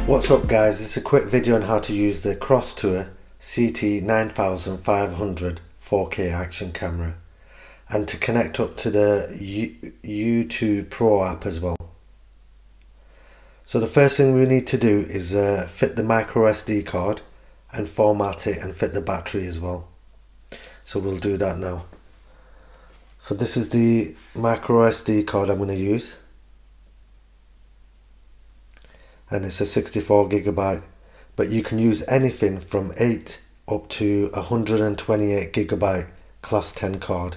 What's up guys, this is a quick video on how to use the Crosstour CT9500 4K action camera and to connect up to the YUTUPRO app as well. So the first thing we need to do is fit the micro SD card and format it and fit the battery as well. So we'll do that now. So this is the micro SD card I'm going to use. And it's a 64 gigabyte, but you can use anything from 8 up to 128 gigabyte class 10 card.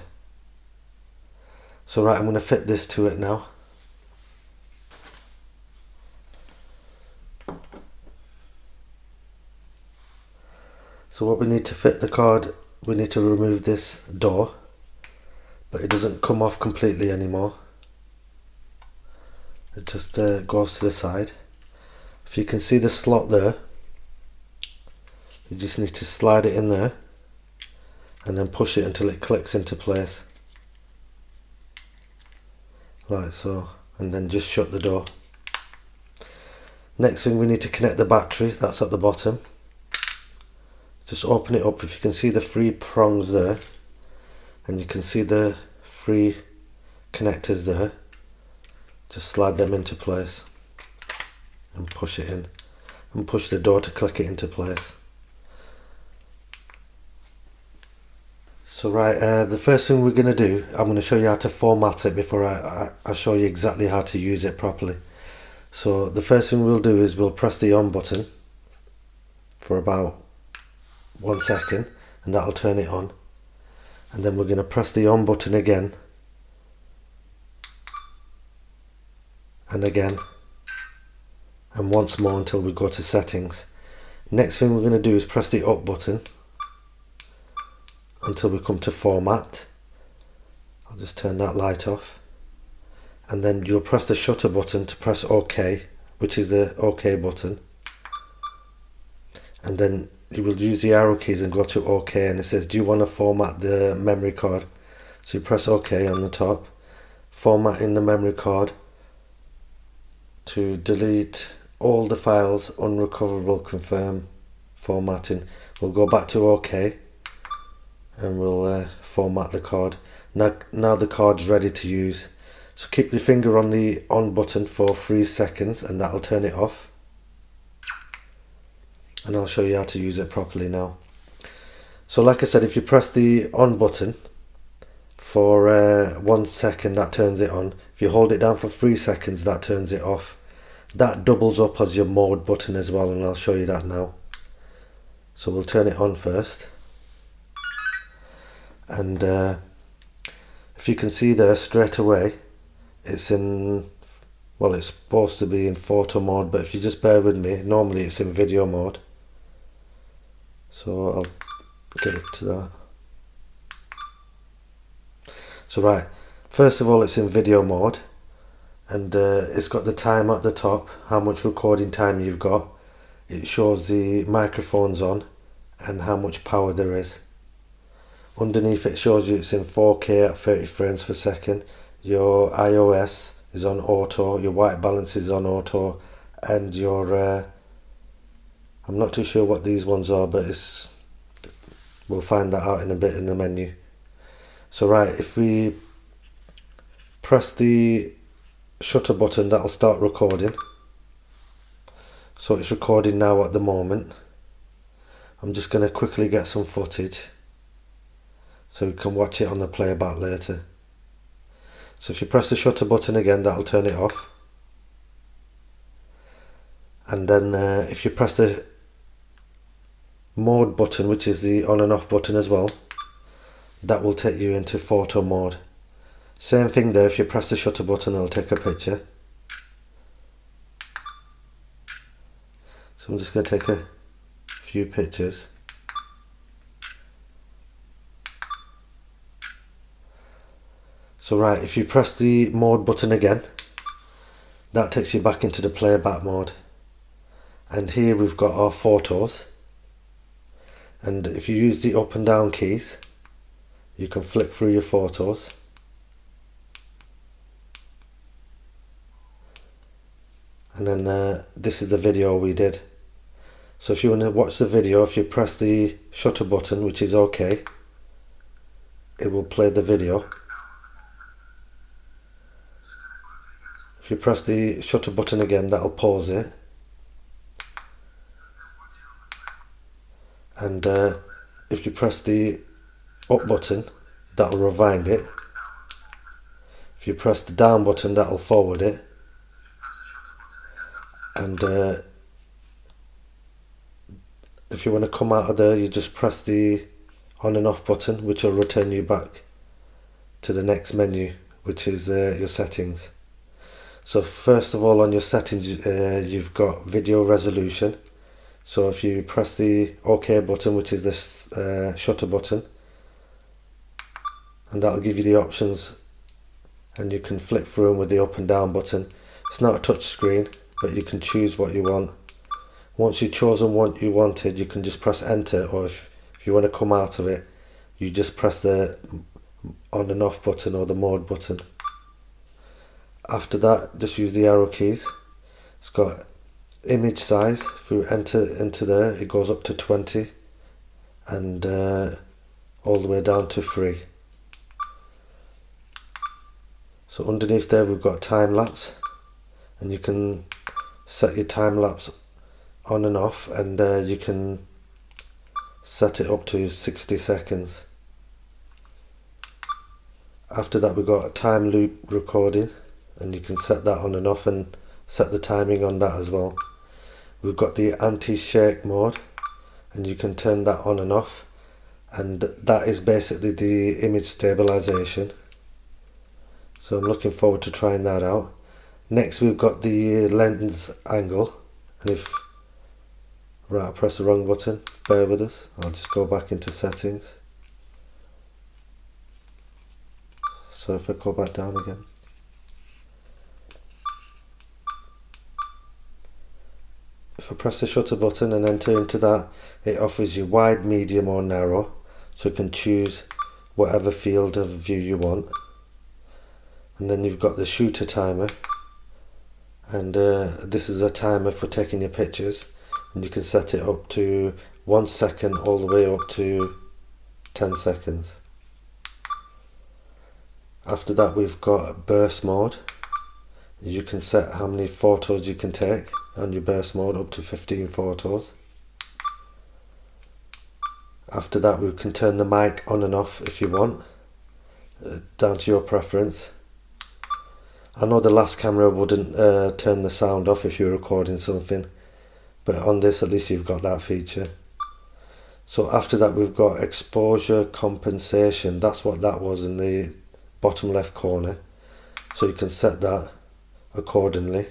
So right, I'm going to fit this to it now. So what we need to fit the card, we need to remove this door, but it doesn't come off completely anymore. It just goes to the side. If you can see the slot there, you just need to slide it in there and then push it until it clicks into place. Like so, and then just shut the door. Next thing, we need to connect the battery, that's at the bottom. Just open it up. If you can see the 3 prongs there, and you can see the 3 connectors there, just slide them into place and push it in, and push the door to click it into place. So right, the first thing we're going to do, I'm going to show you how to format it before I show you exactly how to use it properly. So the first thing we'll do is we'll press the on button for about 1 second, and that'll turn it on. And then we're going to press the on button again and again, and once more until we go to settings. Next thing we're going to do is press the up button until we come to format. I'll just turn that light off, and then you'll press the shutter button to press OK, which is the OK button, and then you will use the arrow keys and go to OK, and it says, do you want to format the memory card? So you press OK on the top, formatting the memory card to delete all the files, unrecoverable, confirm, formatting. We'll go back to OK and we'll format the card. Now the card's ready to use. So keep your finger on the on button for 3 seconds and that'll turn it off. And I'll show you how to use it properly now. So like I said, if you press the on button for 1 second, that turns it on. If you hold it down for 3 seconds, that turns it off. That doubles up as your mode button as well, and I'll show you that now. So we'll turn it on first, and if you can see there straight away, it's in, well, it's supposed to be in photo mode, but if you just bear with me, normally it's in video mode. So I'll get it to that. So right, first of all, it's in video mode, and it's got the time at the top, how much recording time you've got. It shows the microphones on and how much power there is. Underneath it shows you it's in 4K at 30 frames per second. Your iOS is on auto, your white balance is on auto, and your I'm not too sure what these ones are, but we'll find that out in a bit in the menu. So right, if we press the shutter button, that'll start recording. So it's recording now at the moment. I'm just going to quickly get some footage so we can watch it on the playback later. So if you press the shutter button again, that'll turn it off. And then if you press the mode button, which is the on and off button as well, that will take you into photo mode. Same thing there, if you press the shutter button, it'll take a picture. So I'm just going to take a few pictures. So right, if you press the mode button again, that takes you back into the playback mode. And here we've got our photos. And if you use the up and down keys, you can flick through your photos. and then this is the video we did. So if you want to watch the video, if you press the shutter button, which is OK, it will play the video. If you press the shutter button again, that'll pause it. And if you press the up button, that'll rewind it. If you press the down button, that'll forward it. And if you want to come out of there, you just press the on and off button, which will return you back to the next menu, which is your settings. So first of all, on your settings, you've got video resolution. So if you press the OK button, which is this shutter button, and that'll give you the options, and you can flick through them with the up and down button. It's not a touch screen, but you can choose what you want. Once you've chosen what you wanted, you can just press enter, or if you want to come out of it, you just press the on and off button or the mode button. After that, just use the arrow keys. It's got image size. If you enter into there, it goes up to 20 and all the way down to 3. So underneath there we've got time lapse, and you can set your time lapse on and off, and you can set it up to 60 seconds. After that we've got time loop recording, and you can set that on and off and set the timing on that as well. We've got the anti-shake mode, and you can turn that on and off, and that is basically the image stabilization. So I'm looking forward to trying that out. Next we've got the lens angle, and if I press the wrong button, bear with us. I'll just go back into settings. So if I go back down again, if I press the shutter button and enter into that, it offers you wide, medium or narrow, so you can choose whatever field of view you want. And then you've got the shooter timer, and this is a timer for taking your pictures, and you can set it up to 1 second all the way up to 10 seconds. After that we've got burst mode. You can set how many photos you can take on your burst mode, up to 15 photos. After that we can turn the mic on and off if you want, down to your preference. I know the last camera wouldn't turn the sound off if you're recording something, but on this at least you've got that feature. So after that we've got exposure compensation. That's what that was in the bottom left corner, so you can set that accordingly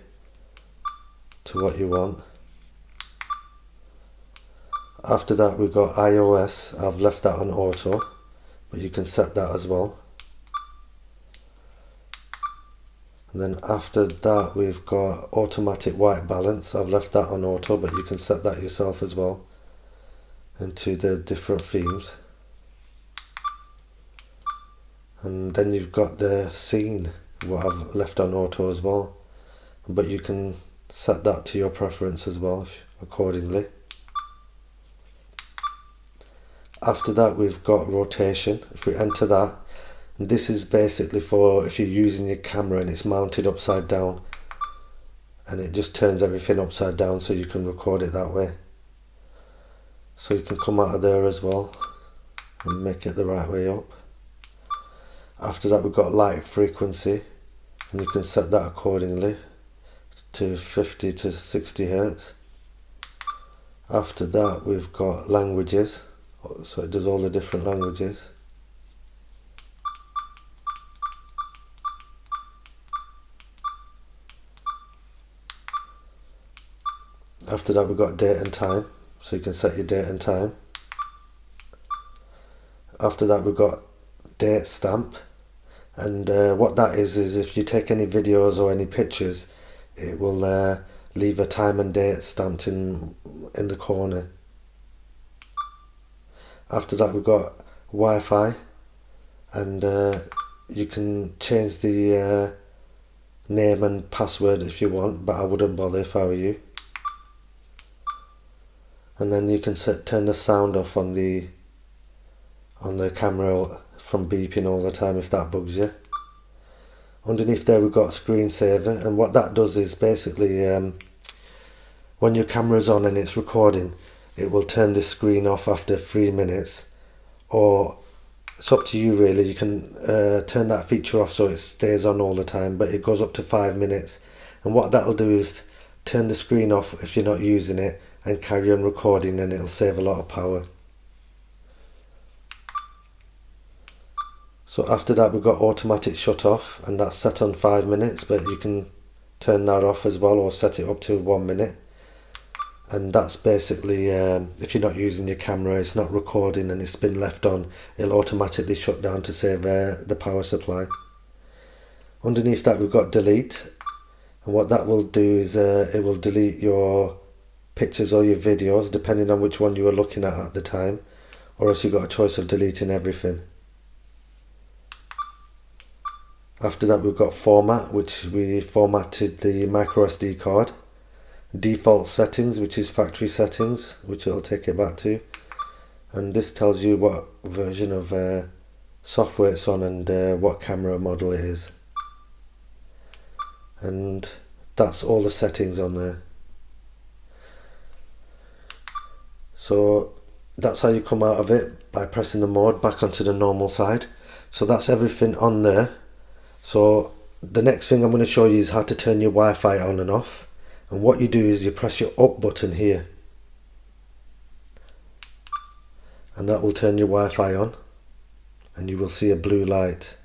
to what you want. After that we've got iOS. I've left that on auto, but you can set that as well. And then after that we've got automatic white balance. I've left that on auto, but you can set that yourself as well into the different themes. And then you've got the scene, what I've left on auto as well, but you can set that to your preference as well accordingly. After that we've got rotation. If we enter that, and this is basically for if you're using your camera and it's mounted upside down, and it just turns everything upside down so you can record it that way. So you can come out of there as well and make it the right way up. After that we've got light frequency, and you can set that accordingly to 50 to 60 Hertz. After that we've got languages, so it does all the different languages. After that we've got date and time, so you can set your date and time. After that we've got date stamp, and what that is if you take any videos or any pictures, it will leave a time and date stamped in the corner. After that we've got Wi-Fi, and you can change the name and password if you want, but I wouldn't bother if I were you. And then you can turn the sound off on the camera from beeping all the time if that bugs you. Underneath there we've got screensaver, and what that does is basically when your camera's on and it's recording, it will turn the screen off after 3 minutes, or it's up to you really. You can turn that feature off so it stays on all the time, but it goes up to 5 minutes. And what that'll do is turn the screen off if you're not using it and carry on recording, and it'll save a lot of power. So after that we've got automatic shut off, and that's set on 5 minutes, but you can turn that off as well or set it up to 1 minute. And that's basically if you're not using your camera, it's not recording and it's been left on, it'll automatically shut down to save the power supply. Underneath that we've got delete, and what that will do is it will delete your pictures or your videos depending on which one you were looking at the time, or else you've got a choice of deleting everything. After that we've got format, which we formatted the micro SD card. Default settings, which is factory settings, which it'll take it back to, and this tells you what version of software it's on and what camera model it is, and that's all the settings on there. So that's how you come out of it, by pressing the mode back onto the normal side. So that's everything on there. So the next thing I'm going to show you is how to turn your Wi-Fi on and off. And what you do is you press your up button here, and that will turn your Wi-Fi on, and you will see a blue light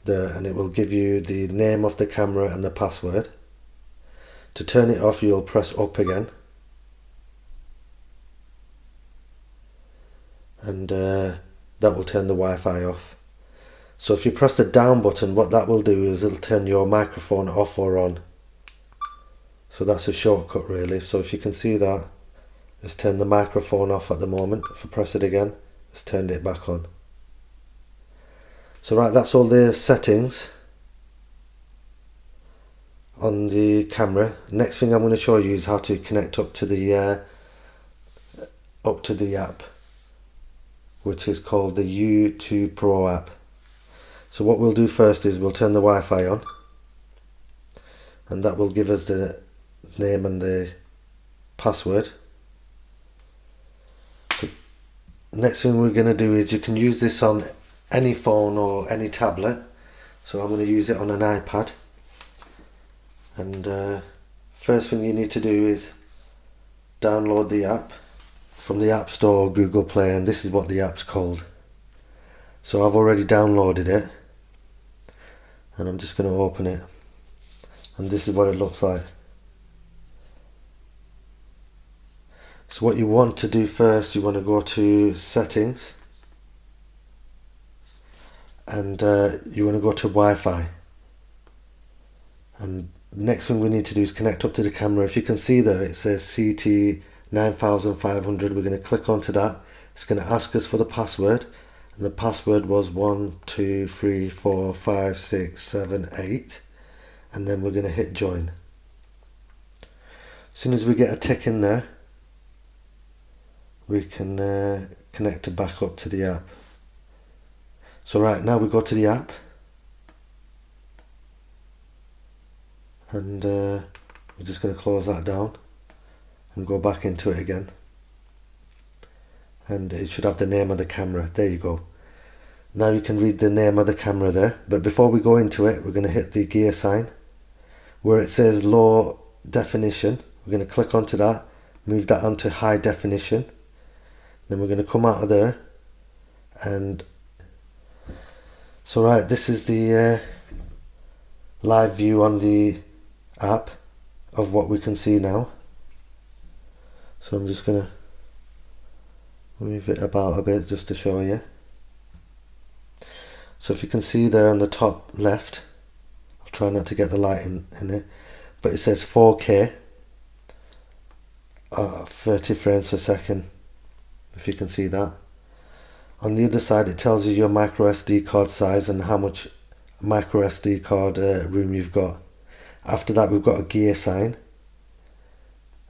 there, and it will give you the name of the camera and the password. To turn it off, you'll press up again, and that will turn the Wi-Fi off. So if you press the down button, what that will do is it'll turn your microphone off or on. So that's a shortcut really. So if you can see that, it's turned the microphone off at the moment. If I press it again, it's turned it back on. So right, that's all the settings on the camera. Next thing I'm going to show you is how to connect up to the app, which is called the YUTUPRO app. So what we'll do first is we'll turn the Wi-Fi on, and that will give us the name and the password. So next thing we're going to do is, you can use this on any phone or any tablet. So I'm going to use it on an iPad, and first thing you need to do is download the app from the App Store or Google Play, and this is what the app's called. So I've already downloaded it, and I'm just going to open it, and this is what it looks like. So what you want to do first, you want to go to settings, and you want to go to Wi-Fi, and next thing we need to do is connect up to the camera. If you can see there, it says CT9500. We're going to click onto that. It's going to ask us for the password, and the password was 1 2 3 4 5 6 7 8, and then we're going to hit join. As soon as we get a tick in there, we can connect it back up to the app. So right now we go to the app, and we're just going to close that down and go back into it again, and it should have the name of the camera. There you go. Now you can read the name of the camera there, but before we go into it, we're going to hit the gear sign where it says low definition. We're going to click onto that, move that onto high definition. Then we're going to come out of there, and so right, this is the live view on the app of what we can see now. So I'm just going to move it about a bit just to show you. So if you can see there on the top left, I'll try not to get the light in it, but it says 4K 30 frames per second, if you can see that. On the other side, it tells you your micro SD card size and how much micro SD card room you've got. After that we've got a gear sign,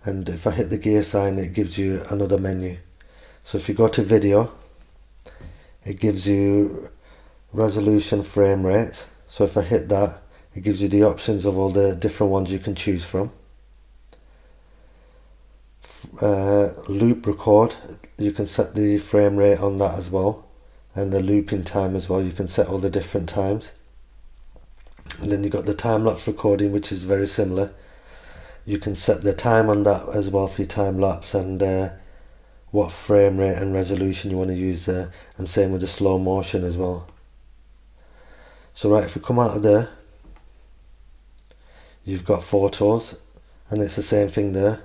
and if I hit the gear sign it gives you another menu. So if you go to video, it gives you resolution, frame rates. So if I hit that, it gives you the options of all the different ones you can choose from. Loop record, you can set the frame rate on that as well, and the looping time as well. You can set all the different times. And then you've got the time-lapse recording, which is very similar. You can set the time on that as well for your time-lapse, and what frame rate and resolution you want to use there, and same with the slow motion as well. So right, if we come out of there, you've got photos, and it's the same thing there.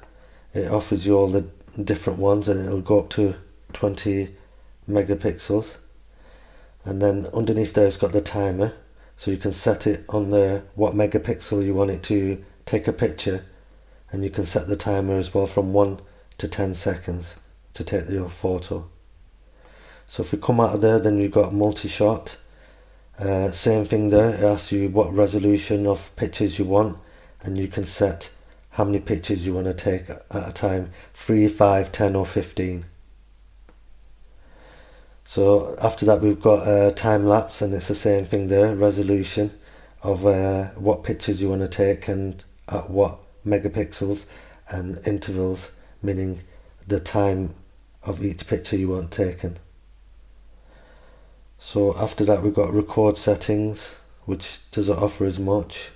It offers you all the different ones, and it'll go up to 20 megapixels. And then underneath there it's got the timer, so you can set it on there what megapixel you want it to take a picture, and you can set the timer as well from 1 to 10 seconds to take your photo. So if we come out of there, then you've got multi-shot. Same thing there, it asks you what resolution of pictures you want, and you can set how many pictures you want to take at a time, 3, 5, 10 or 15. So after that we've got time lapse, and it's the same thing there, resolution of what pictures you want to take and at what megapixels, and intervals, meaning the time of each picture you want taken. So after that we've got record settings, which doesn't offer as much.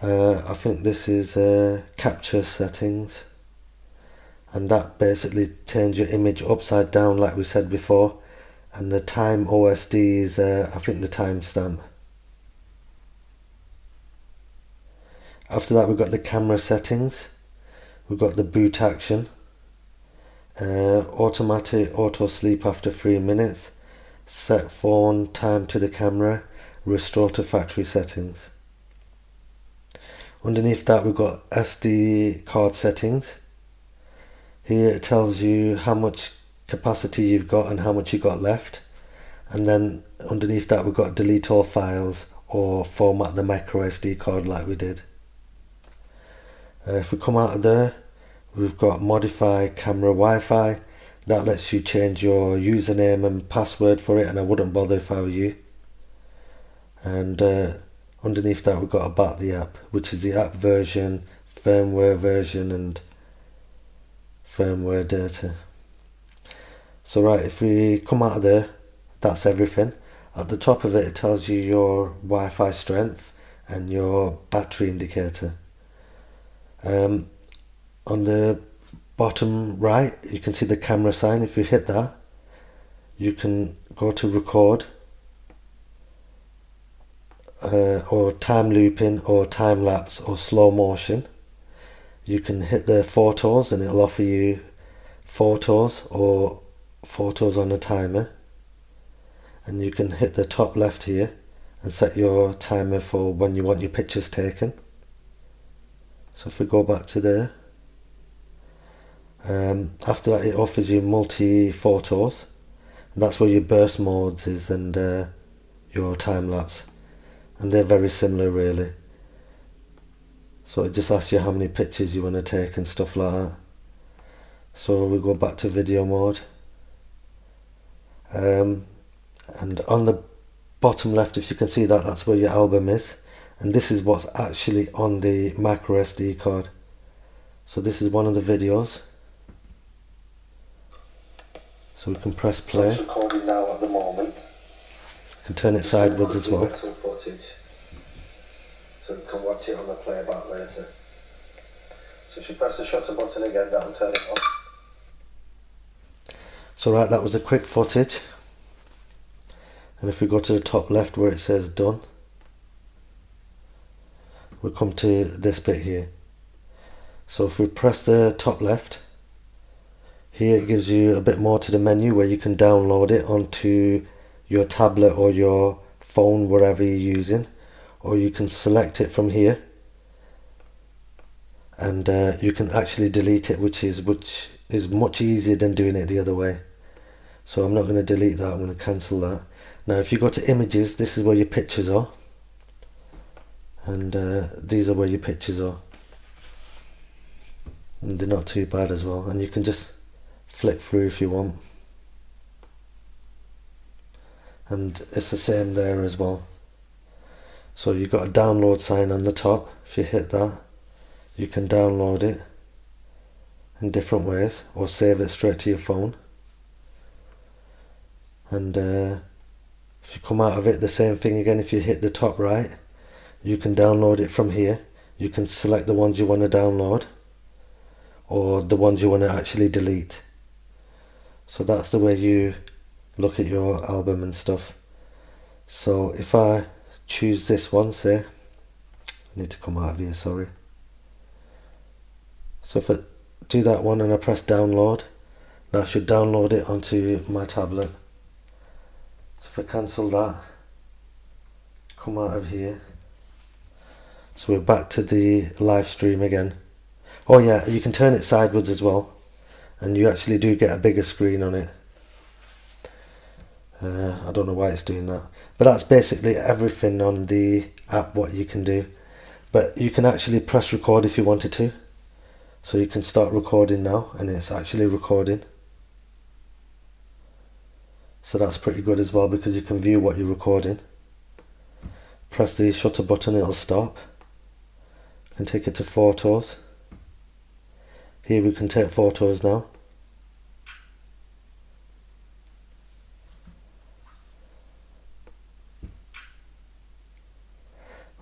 I think this is capture settings, and that basically turns your image upside down like we said before, and the time OSD is I think the timestamp. After that we've got the camera settings, we've got the boot action, automatic auto sleep after 3 minutes, set phone time to the camera, restore to factory settings. Underneath that we've got SD card settings. Here it tells you how much capacity you've got and how much you got left, and then underneath that we've got delete all files or format the micro SD card like we did. If we come out of there, we've got modify camera Wi-Fi. That lets you change your username and password for it, and I wouldn't bother if I were you. And underneath that we've got about the app, which is the app version, firmware version and firmware data. So right, if we come out of there, that's everything. At the top of it, it tells you your Wi-Fi strength and your battery indicator. On the bottom right you can see the camera sign. If you hit that, you can go to record, or time looping or time lapse or slow motion. You can hit the photos and it'll offer you photos or photos on a timer, and you can hit the top left here and set your timer for when you want your pictures taken. So if we go back to there, after that it offers you multi photos, and that's where your burst modes is, and your time lapse, and they're very similar really. So it just asks you how many pictures you want to take and stuff like that. So we go back to video mode, and on the bottom left, if you can see that, that's where your album is, and this is what's actually on the micro SD card. So this is one of the videos, so we can press play. It's recording now at the moment. You can turn it sideways as well. Some footage, so you can watch it on the playback later. So if you press the shutter button again, that'll turn it off. So right, that was a quick footage, and if we go to the top left where it says done, we come to this bit here. So if we press the top left, here it gives you a bit more to the menu where you can download it onto your tablet or your phone, wherever you're using, or you can select it from here, and you can actually delete it, which is much easier than doing it the other way. So I'm not going to delete that, I'm going to cancel that. Now if you go to images, this is where your pictures are, and these are where your pictures are, and they're not too bad as well, and you can just flick through if you want, and it's the same there as well. So you've got a download sign on the top. If you hit that, you can download it in different ways or save it straight to your phone. And if you come out of it, the same thing again. If you hit the top right, you can download it from here. You can select the ones you want to download or the ones you want to actually delete. So that's the way you look at your album and stuff. So if I choose this one, say, I need to come out of here, sorry. So if I do that one and I press download, that should download it onto my tablet. So if I cancel that, come out of here. So we're back to the live stream again. Oh yeah, you can turn it sideways as well, and you actually do get a bigger screen on it. I don't know why it's doing that, but that's basically everything on the app what you can do. But you can actually press record if you wanted to, so you can start recording now, and it's actually recording. So that's pretty good as well, because you can view what you're recording. Press the shutter button, it'll stop. You can take it to photos. Here we can take photos now.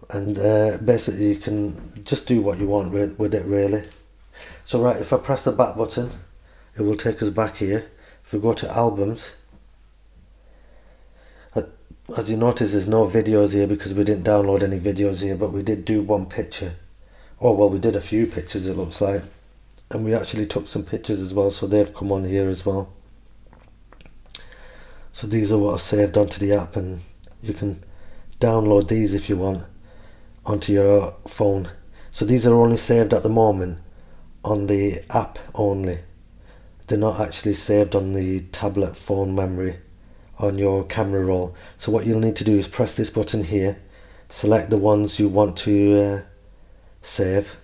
And basically you can just do what you want with it really. So right, if I press the back button, it will take us back here. If we go to albums, as you notice, there's no videos here because we didn't download any videos here, but we did do one picture. Oh well, we did a few pictures it looks like, and we actually took some pictures as well, so they've come on here as well. So these are what are saved onto the app, and you can download these if you want onto your phone. So these are only saved at the moment on the app only. They're not actually saved on the tablet phone memory on your camera roll. So what you'll need to do is press this button here, select the ones you want to save,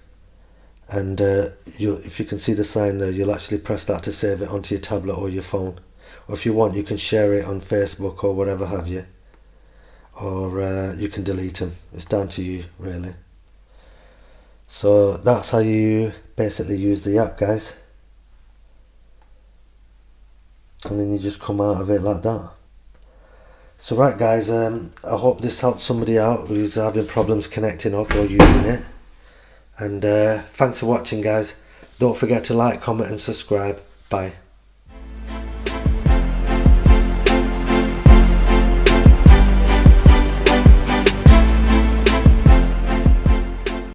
and if you can see the sign there, you'll actually press that to save it onto your tablet or your phone. Or if you want, you can share it on Facebook or whatever have you, or you can delete them. It's down to you really. So that's how you basically use the app, guys, and then you just come out of it like that. So right guys, I hope this helps somebody out who's having problems connecting up or using it, and thanks for watching guys. Don't forget to like, comment and subscribe. Bye.